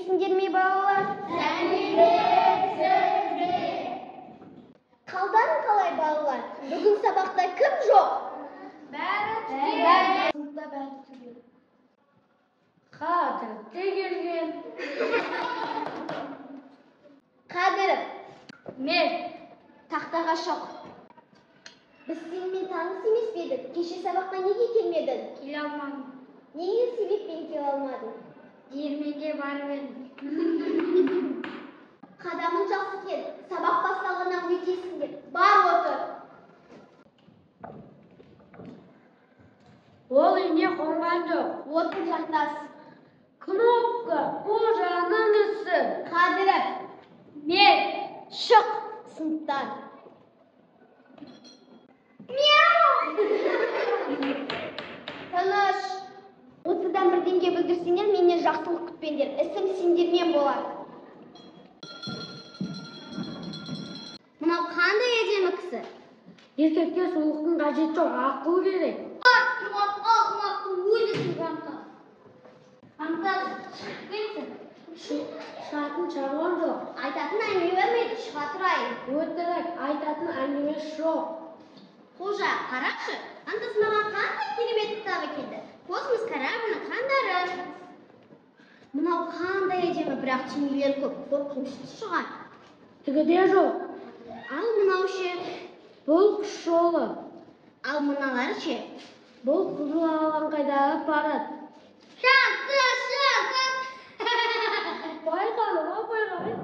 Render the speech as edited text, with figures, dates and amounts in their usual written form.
сәлеметсіңдер ме балалар? Сәлеметсіз. Қалдарың қалай балалар? Бүгін сабақта кім жоқ? Бәрі Сыныпта бәрі түгел. Қадыр келген. Қадыров, Мен тақтаға шоқ. Біз сенімен таныс емес пе едік? Кеше сабаққа неге келмедің? келе алмадым. Неге себеппен келе алмадың? Диірменге барып едім. Қадамың жақсы кел. Сабақ басталғаннан өтесіңдер. Бар отыр. Ол үйіне қонған жоқ. Отыр жантас. Кнопка қожаның ісі. Қадыров, Мен шық сыныптан. Тыныш. Осыдан бірдеңе бүлдірсеңдер, менен жақсылық күтпеңдер. Ісім сендермен болады. Мынау қандай әдемі кісі? еркекке сұлулықтың қажеті жоқ, ақыл керек. Ақымақтың өзісің жантас. Жантас, шығып кетсін. Шығатын шаруам жоқ. Айтатын әңгіме бермейді, шыға тұрайын. Өтірік, айтатын әңгімесі жоқ. Қожа, қарашы, антас маған қандай керемет кітап әкелді. Космос кораблінің қандары. Мынау қандай әдемі, бірақ түймелері көп, қорқынышты шығар. Тігіде жоқ. Ал мынау ше? Бұл құс жолы. Ал мыналар ше? Бұл қызыл алаңқайдағы парад. Жантас! Байқалым, байқалым.